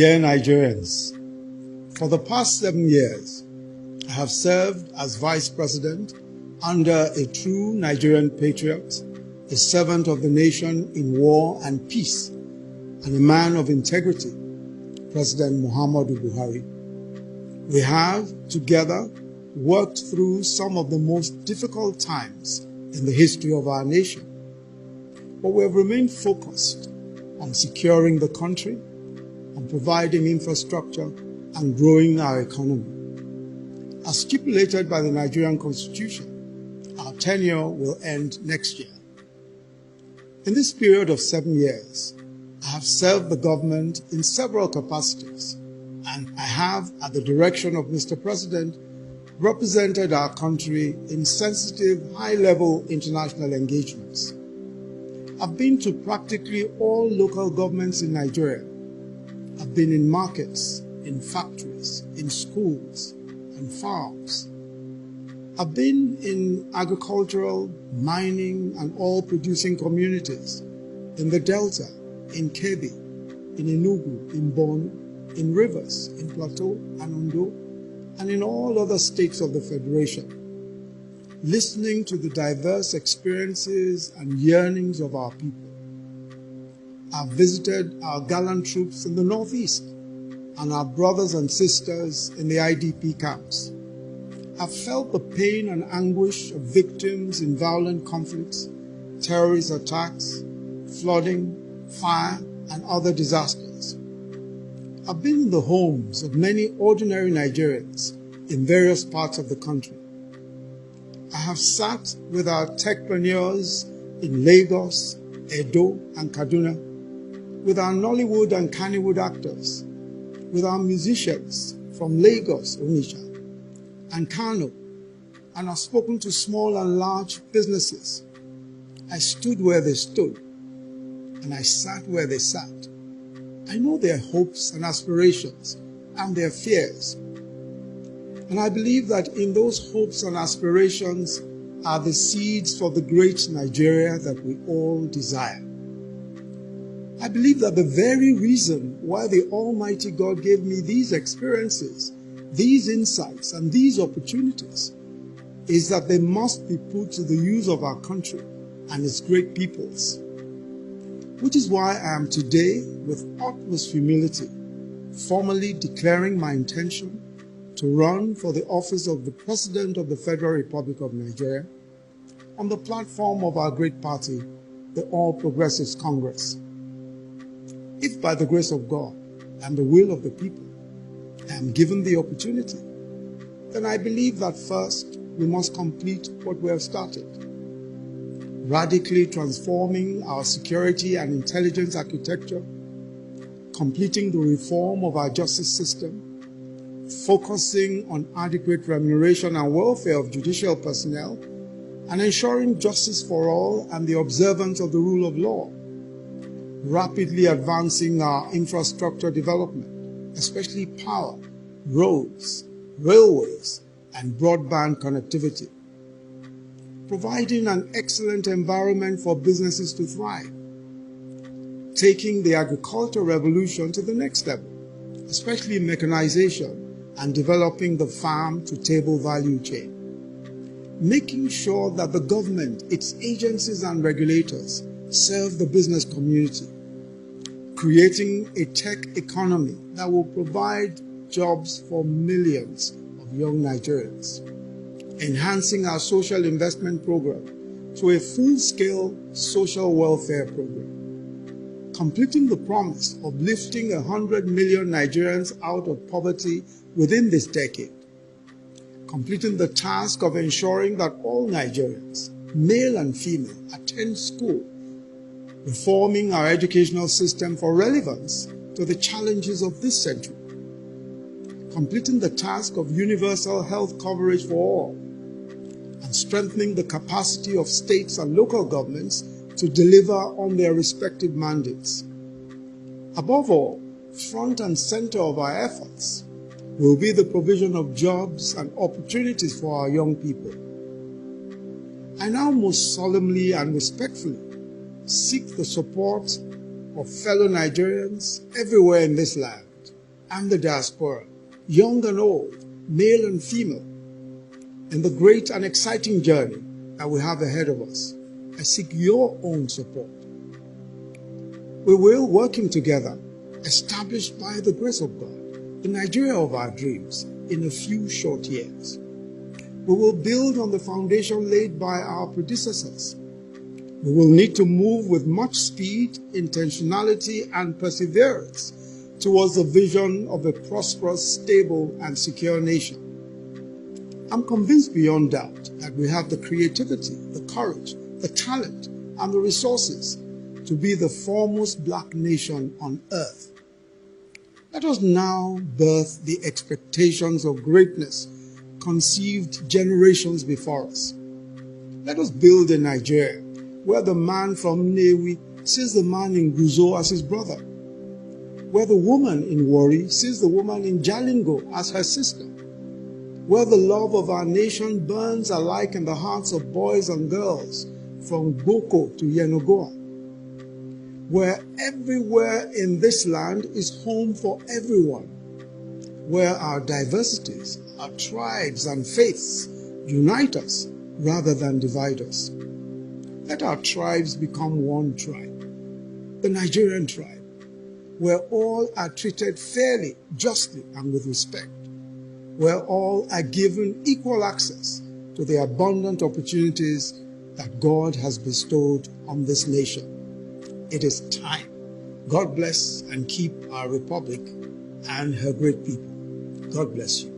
Dear Nigerians, for the past 7 years, I have served as Vice President under a true Nigerian patriot, a servant of the nation in war and peace, and a man of integrity, President Muhammadu Buhari. We have, together, worked through some of the most difficult times in the history of our nation, but we have remained focused on securing the country, on providing infrastructure, and growing our economy. As stipulated by the Nigerian Constitution, our tenure will end next year. In this period of 7 years, I have served the government in several capacities, and I have, at the direction of Mr. President, represented our country in sensitive, high-level international engagements. I've been to practically all local governments in Nigeria. I've been in markets, in factories, in schools, and farms. I've been in agricultural, mining, and oil-producing communities, in the Delta, in Kebbi, in Enugu, in Borno, in Rivers, in Plateau and Ondo, and in all other states of the Federation, listening to the diverse experiences and yearnings of our people. I've visited our gallant troops in the Northeast and our brothers and sisters in the IDP camps. I've felt the pain and anguish of victims in violent conflicts, terrorist attacks, flooding, fire, and other disasters. I've been in the homes of many ordinary Nigerians in various parts of the country. I have sat with our techpreneurs in Lagos, Edo, and Kaduna, with our Nollywood and Kannywood actors, with our musicians from Lagos, Onitsha, and Kano, and I've spoken to small and large businesses. I stood where they stood, and I sat where they sat. I know their hopes and aspirations and their fears. And I believe that in those hopes and aspirations are the seeds for the great Nigeria that we all desire. I believe that the very reason why the Almighty God gave me these experiences, these insights, and these opportunities is that they must be put to the use of our country and its great peoples. Which is why I am today, with utmost humility, formally declaring my intention to run for the office of the President of the Federal Republic of Nigeria on the platform of our great party, the All Progressives Congress. If by the grace of God and the will of the people, I am given the opportunity, then I believe that first we must complete what we have started, radically transforming our security and intelligence architecture, completing the reform of our justice system, focusing on adequate remuneration and welfare of judicial personnel, and ensuring justice for all and the observance of the rule of law, rapidly advancing our infrastructure development, especially power, roads, railways, and broadband connectivity, providing an excellent environment for businesses to thrive, taking the agricultural revolution to the next level, especially mechanization and developing the farm-to-table value chain, making sure that the government, its agencies and regulators serve the business community, creating a tech economy that will provide jobs for millions of young Nigerians, enhancing our social investment program to a full-scale social welfare program, completing the promise of lifting 100 million Nigerians out of poverty within this decade, completing the task of ensuring that all Nigerians, male and female, attend school, reforming our educational system for relevance to the challenges of this century, completing the task of universal health coverage for all, and strengthening the capacity of states and local governments to deliver on their respective mandates. Above all, front and center of our efforts will be the provision of jobs and opportunities for our young people. I now most solemnly and respectfully seek the support of fellow Nigerians everywhere in this land and the diaspora, young and old, male and female, in the great and exciting journey that we have ahead of us. I seek your own support. We will, working together, established by the grace of God, the Nigeria of our dreams in a few short years. We will build on the foundation laid by our predecessors. We will need to move with much speed, intentionality, and perseverance towards the vision of a prosperous, stable, and secure nation. I'm convinced beyond doubt that we have the creativity, the courage, the talent, and the resources to be the foremost black nation on earth. Let us now birth the expectations of greatness conceived generations before us. Let us build a Nigeria where the man from Nnewi sees the man in Guzo as his brother, where the woman in Warri sees the woman in Jalingo as her sister, where the love of our nation burns alike in the hearts of boys and girls from Boko to Yenagoa, where everywhere in this land is home for everyone, where our diversities, our tribes and faiths unite us rather than divide us. Let our tribes become one tribe, the Nigerian tribe, where all are treated fairly, justly, and with respect, where all are given equal access to the abundant opportunities that God has bestowed on this nation. It is time. God bless and keep our republic and her great people. God bless you.